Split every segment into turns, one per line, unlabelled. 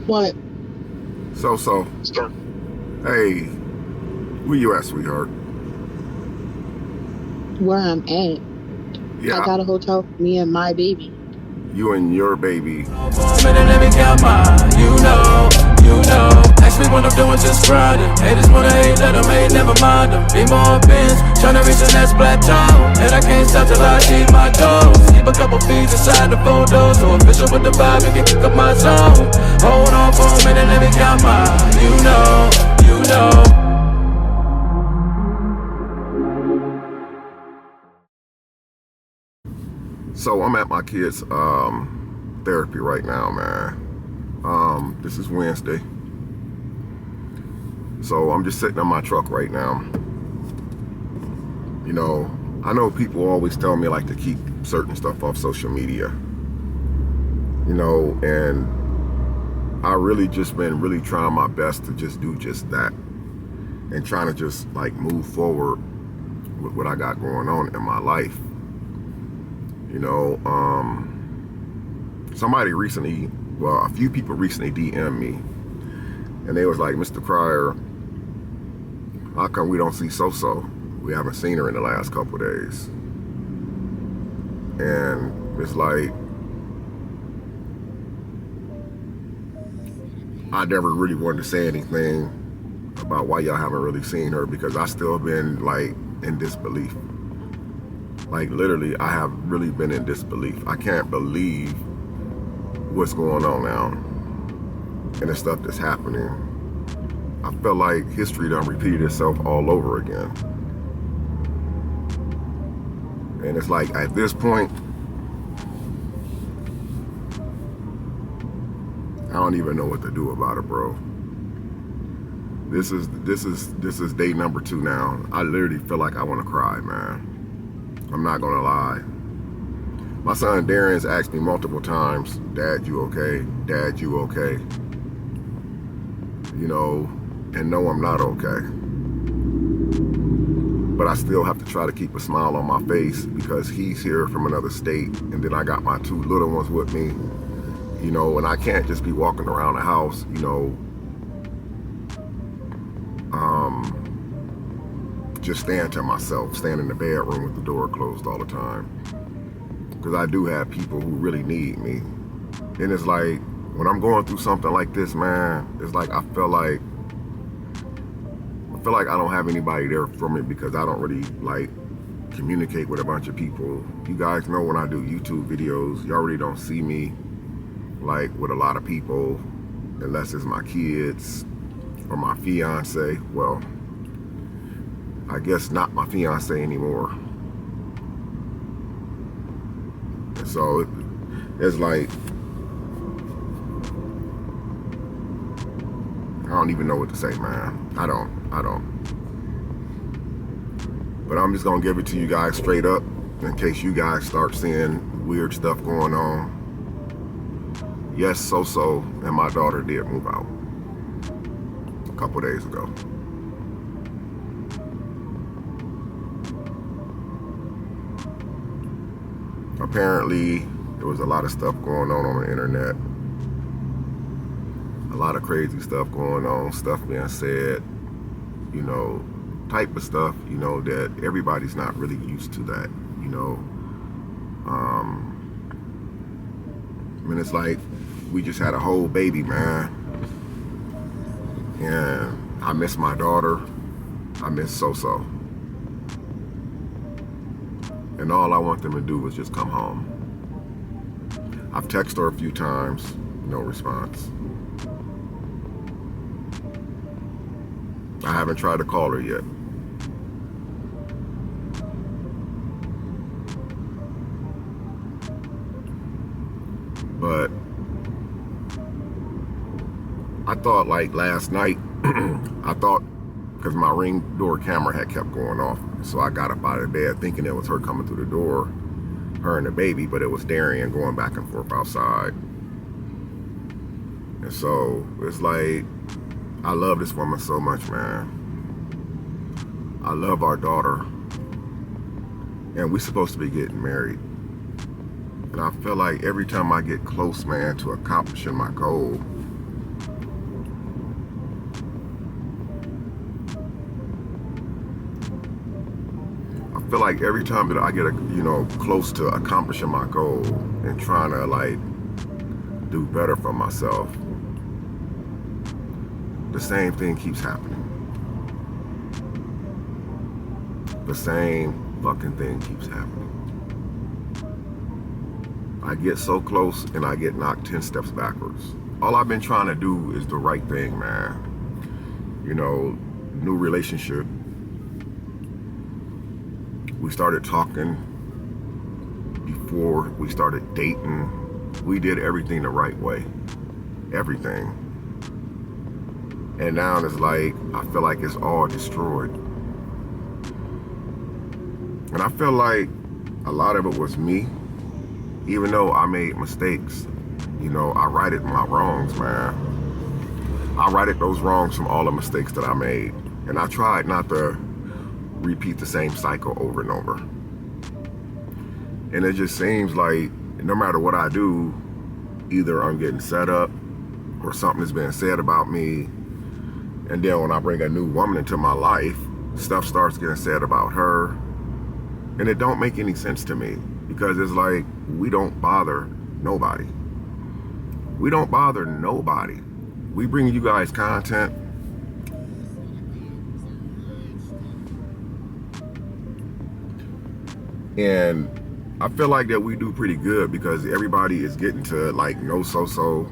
What?
So, hey, where you at, sweetheart?
Where I'm at? I
Yeah,
got a hotel for me and my baby.
you and your baby.
Let me count mine. You know. Ask me what I'm doing, just grinding. Haters wanna hate, let them hate, never mind them. Be more bins, tryna reach the next plateau. And I can't stop till I see my goals. Keep a couple feet inside the photos. So official with the vibe, and can kick up my zone. Hold on for a minute, let me count mine. You know.
So I'm at my kid's therapy right now, man. This is Wednesday. So I'm just sitting in my truck right now. You know, I know people always tell me like to keep certain stuff off social media. You know, and I really just been really trying my best to just do just that. And trying to just like move forward with what I got going on in my life. You know, somebody recently, well, a few people recently DM'd me, and they was like, Mr. Cryer, how come we don't see So-So? We haven't seen her in the last couple of days. And it's like, I never really wanted to say anything about why y'all haven't really seen her, because I still been like in disbelief. Like literally, I have really been in disbelief. I can't believe what's going on now and the stuff that's happening. I feel like history done repeated itself all over again. And it's like at this point, I don't even know what to do about it, bro. This is day number 2 now. I literally feel like I want to cry, man. I'm not gonna lie. My son Darren's asked me multiple times, Dad, you okay? Dad, you okay? You know, and no, I'm not okay. But I still have to try to keep a smile on my face because he's here from another state, and then I got my 2 little ones with me, you know, and I can't just be walking around the house, you know, just staying to myself, staying in the bedroom with the door closed all the time. Because I do have people who really need me. And it's like, when I'm going through something like this, man, it's like I feel like I don't have anybody there for me because I don't really like communicate with a bunch of people. You guys know when I do YouTube videos, you already don't see me like with a lot of people unless it's my kids or my fiance. Well, I guess not my fiance anymore. And so it's like, I don't even know what to say, man. I don't. But I'm just gonna give it to you guys straight up in case you guys start seeing weird stuff going on. Yes, So-So and my daughter did move out a couple days ago. Apparently, there was a lot of stuff going on the internet. A lot of crazy stuff going on, stuff being said, you know, type of stuff, you know, that everybody's not really used to that, you know. I mean, it's like we just had a whole baby, man. And I miss my daughter. I miss So-So. And all I want them to do is just come home. I've texted her a few times, no response. I haven't tried to call her yet. But I thought like last night, I thought, because my Ring door camera had kept going off. So I got up out of bed thinking it was her coming through the door, her and the baby, but it was Darian going back and forth outside. And so it's like, I love this woman so much, man. I love our daughter. And we're supposed to be getting married. And And I feel like every time I get close, man, to accomplishing my goal, I feel like every time that I get, close to accomplishing my goal and trying to like do better for myself, the same thing keeps happening. The same fucking thing keeps happening. I get so close and I get knocked 10 steps backwards. All I've been trying to do is the right thing, man. You know, new relationship. We started talking before we started dating. We did everything the right way. Everything. And now it's like, I feel like it's all destroyed. And I feel like a lot of it was me. Even though I made mistakes, I righted my wrongs, man. I righted those wrongs from all the mistakes that I made. And I tried not to repeat the same cycle over and over. And it just seems like no matter what I do, either I'm getting set up or something is being said about me. And then when I bring a new woman into my life, stuff starts getting said about her. And it don't make any sense to me because it's like, we don't bother nobody. We don't bother nobody. We bring you guys content. And I feel like that we do pretty good because everybody is getting to like know so-so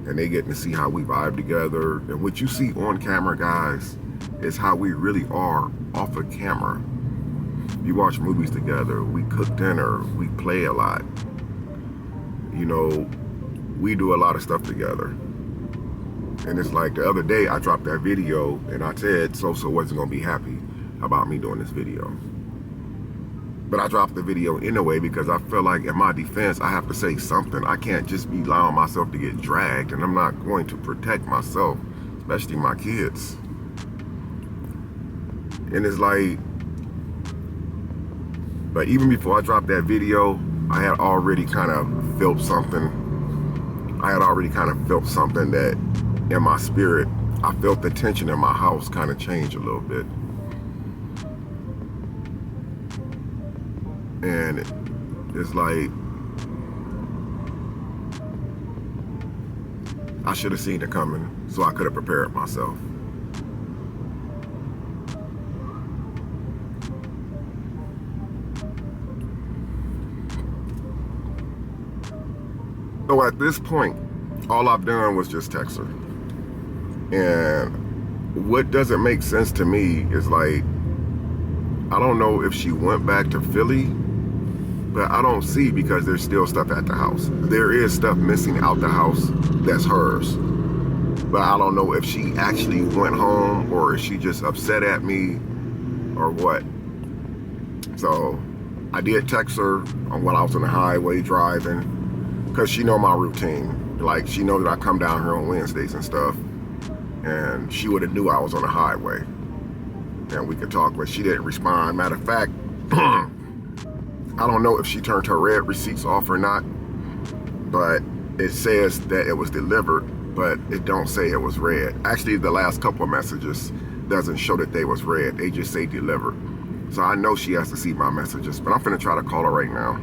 and they getting to see how we vibe together. And what you see on camera, guys, is how we really are off of camera. You watch movies together, we cook dinner, we play a lot. We do a lot of stuff together. And it's like the other day I dropped that video and I said So-So wasn't gonna be happy about me doing this video. But I dropped the video anyway because I feel like in my defense, I have to say something. I can't just be allowing myself to get dragged, and I'm not going to protect myself, especially my kids. And it's like, but even before I dropped that video, I had already kind of felt something. I had already kind of felt something that in my spirit, I felt the tension in my house kind of change a little bit. And it's like, I should have seen it coming so I could have prepared myself. So at this point, all I've done was just text her. And what doesn't make sense to me is like, I don't know if she went back to Philly, but I don't see because there's still stuff at the house. There is stuff missing out the house that's hers. But I don't know if she actually went home or is she just upset at me or what. So I did text her while I was on the highway driving because she know my routine. Like she knows that I come down here on Wednesdays and stuff. And she would have knew I was on the highway. And we could talk, but she didn't respond. Matter of fact, I don't know if she turned her red receipts off or not, but it says that it was delivered, but it don't say it was read. Actually, the last couple of messages doesn't show that they was read. They just say delivered. So I know she has to see my messages, but I'm finna try to call her right now.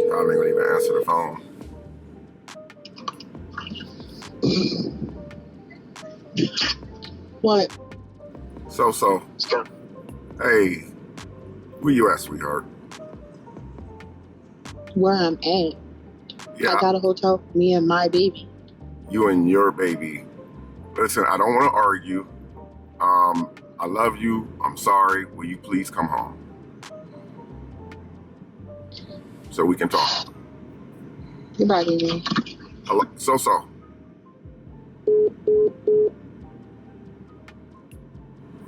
Probably gonna even answer the phone.
What?
So, hey, where you at, sweetheart?
Where I'm at.
Yeah,
I got a hotel for me and my baby.
you and your baby. Listen, I don't want to argue. I love you. I'm sorry. Will you please come home so we can talk?
Goodbye, baby.
Hello, So.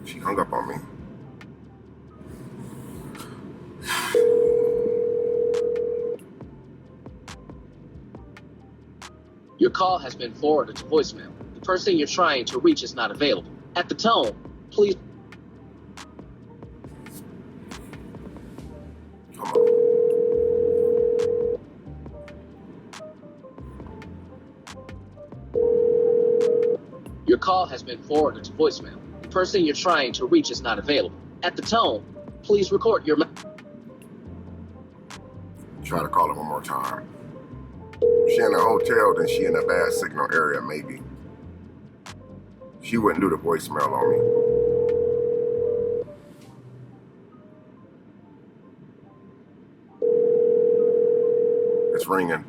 She hung up on me.
Your call has been forwarded to voicemail. The person you're trying to reach is not available. At the tone, please.
Come on.
Your call has been forwarded to voicemail. The person you're trying to reach is not available. At the tone, please record your
Try to call her one more time. She in a hotel, then she in a bad signal area, maybe. She wouldn't do the voicemail on me. It's ringing.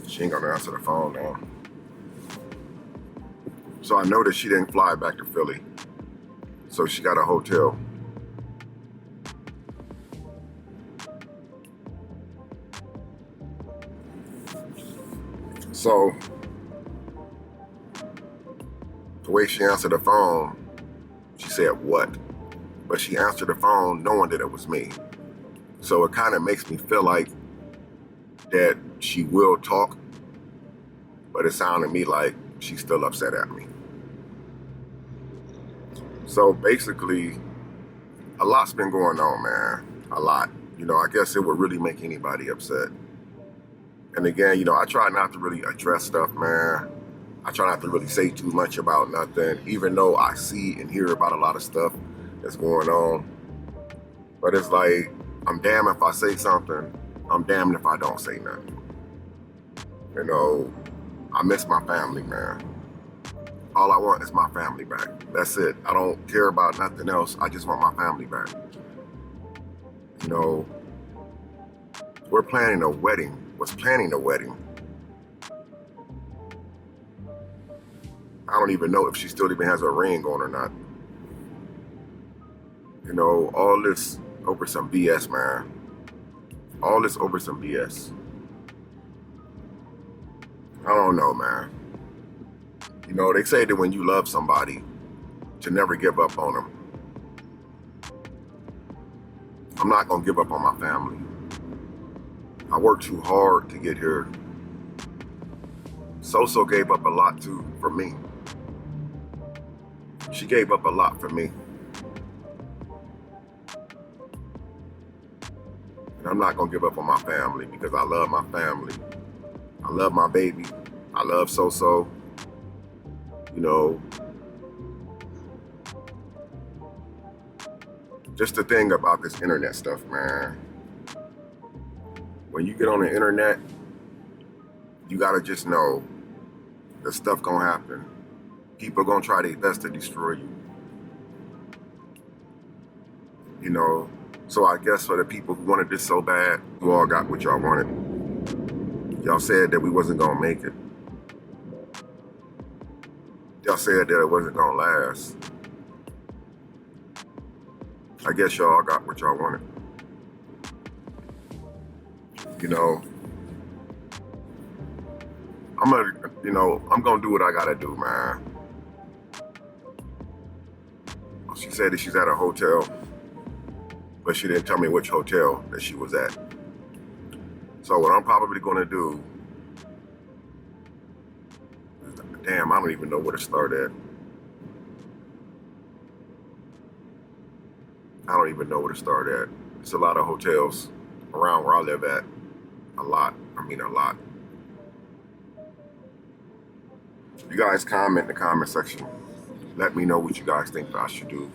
She ain't gonna answer the phone now. So I noticed she didn't fly back to Philly. So she got a hotel. So the way she answered the phone, she said, "What?" But she answered the phone knowing that it was me. So it kind of makes me feel like that she will talk, but it sounded to me like she's still upset at me. So basically, a lot's been going on, man. A lot. You know, I guess it would really make anybody upset. And again, you know, I try not to really address stuff, man. I try not to really say too much about nothing, even though I see and hear about a lot of stuff that's going on. But it's like, I'm damned if I say something, I'm damned if I don't say nothing. You know, I miss my family, man. All I want is my family back. That's it. I don't care about nothing else. I just want my family back. You know, we're planning a wedding. Was planning a wedding. I don't even know if she still even has a ring on or not. You know, all this over some BS, man. All this over some BS. I don't know, man. You know, they say that when you love somebody, to never give up on them. I'm not gonna give up on my family. I worked too hard to get here. So gave up a lot too for me. She gave up a lot for me. And I'm not gonna give up on my family because I love my family. I love my baby. I love So. You know, just the thing about this internet stuff, man. When you get on the internet, you gotta just know that stuff gonna happen. People gonna try their best to destroy you. You know, so I guess for the people who wanted this so bad, you all got what y'all wanted. Y'all said that we wasn't gonna make it. Y'all said that it wasn't gonna last. I guess y'all got what y'all wanted. You know, I'm gonna do what I gotta do, man. She said that she's at a hotel, but she didn't tell me which hotel that she was at. So what I'm probably gonna do, damn, I don't even know where to start at. I don't even know where to start at. There's a lot of hotels around where I live at. A lot. I mean, a lot. You guys comment in the comment section. Let me know what you guys think that I should do.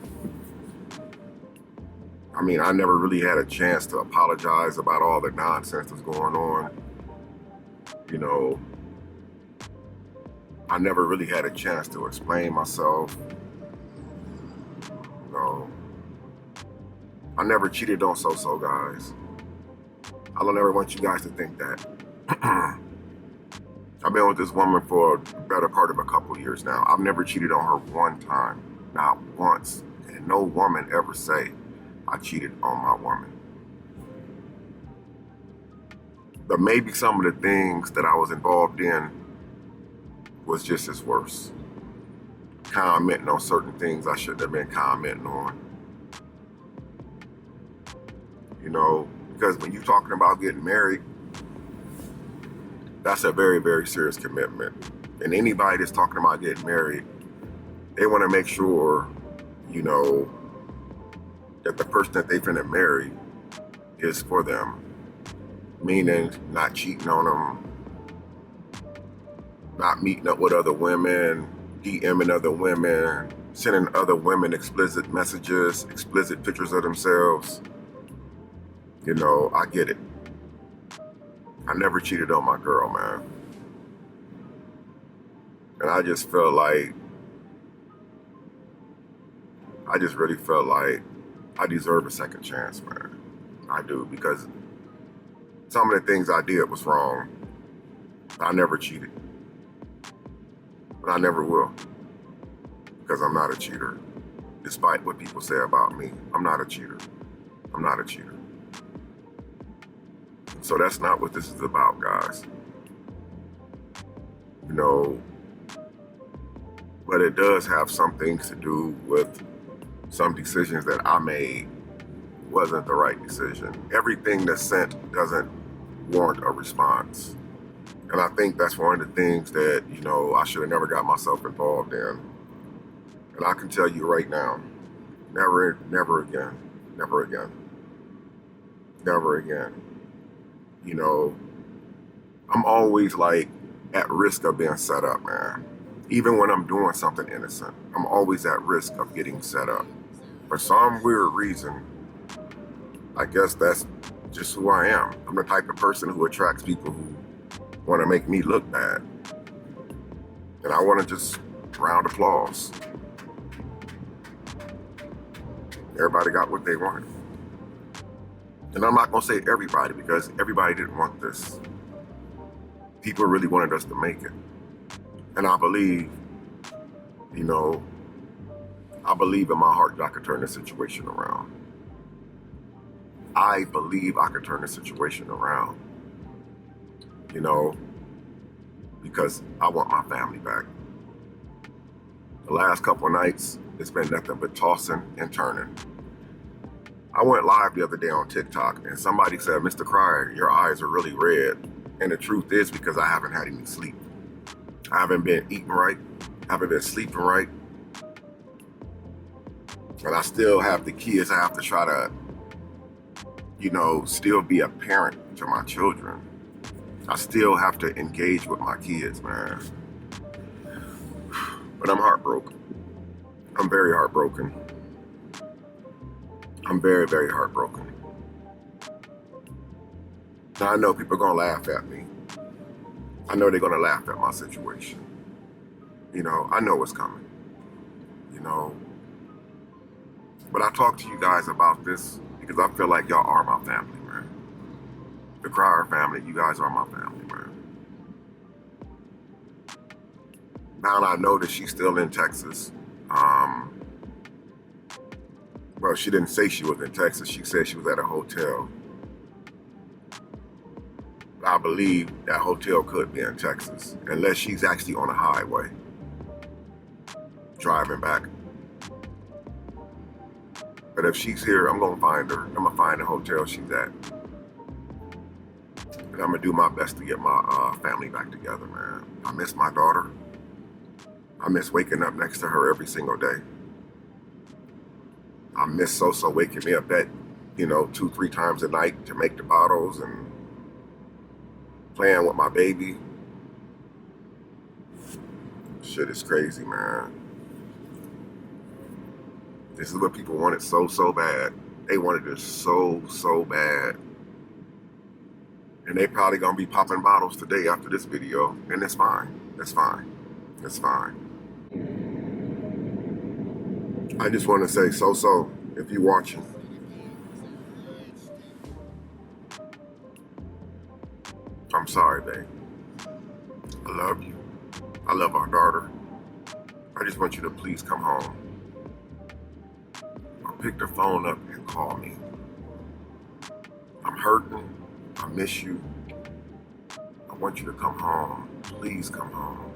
I mean, I never really had a chance to apologize about all the nonsense that's going on. You know, I never really had a chance to explain myself. You know, I never cheated on So, guys. I don't ever want you guys to think that. I've been with this woman for the better part of a couple of years now. I've never cheated on her one time, not once. And no woman ever say I cheated on my woman. But maybe some of the things that I was involved in was just as worse. Commenting on certain things I shouldn't have been commenting on. because when you're talking about getting married, that's a very, very serious commitment. And anybody that's talking about getting married, they want to make sure, that the person that they're finna marry is for them. Meaning not cheating on them, not meeting up with other women, DMing other women, sending other women explicit messages, explicit pictures of themselves. I get it. I never cheated on my girl, man. And I just felt like, I just really felt like I deserve a second chance, man. I do, because some of the things I did was wrong. I never cheated. And I never will. Because I'm not a cheater. Despite what people say about me, I'm not a cheater. I'm not a cheater. So that's not what this is about, guys. But it does have some things to do with some decisions that I made wasn't the right decision. Everything that's sent doesn't warrant a response. And I think that's one of the things that, I should have never got myself involved in. And I can tell you right now, never again, never again, never again. I'm always like at risk of being set up, man. Even when I'm doing something innocent, I'm always at risk of getting set up. For some weird reason, I guess that's just who I am. I'm the type of person who attracts people who want to make me look bad. And I want to just round applause. Everybody got what they wanted. And I'm not going to say everybody, because everybody didn't want this. People really wanted us to make it. And I believe, I believe in my heart that I could turn this situation around. I believe I could turn this situation around. Because I want my family back. The last couple of nights, it's been nothing but tossing and turning. I went live the other day on TikTok and somebody said, Mr. Cryer, your eyes are really red. And the truth is because I haven't had any sleep. I haven't been eating right. I haven't been sleeping right. And I still have the kids. I have to try to, still be a parent to my children. I still have to engage with my kids, man. But I'm heartbroken. I'm very heartbroken. I'm very, very heartbroken. Now I know people are going to laugh at me. I know they're going to laugh at my situation. I know what's coming. But I talk to you guys about this because I feel like y'all are my family, man. The Cryer family, you guys are my family, man. Now I know that she's still in Texas. Well, she didn't say she was in Texas. She said she was at a hotel. I believe that hotel could be in Texas, unless she's actually on a highway, driving back. But if she's here, I'm gonna find her. I'm gonna find the hotel she's at. And I'm gonna do my best to get my family back together, man. I miss my daughter. I miss waking up next to her every single day. I miss So waking me up at, 2-3 times a night to make the bottles and playing with my baby. Shit is crazy, man. This is what people wanted so bad. They wanted this so bad. And they probably gonna be popping bottles today after this video. And it's fine. It's fine. It's fine. I just want to say, So, if you're watching, I'm sorry, babe. I love you. I love our daughter. I just want you to please come home. Or pick the phone up and call me. I'm hurting. I miss you. I want you to come home. Please come home.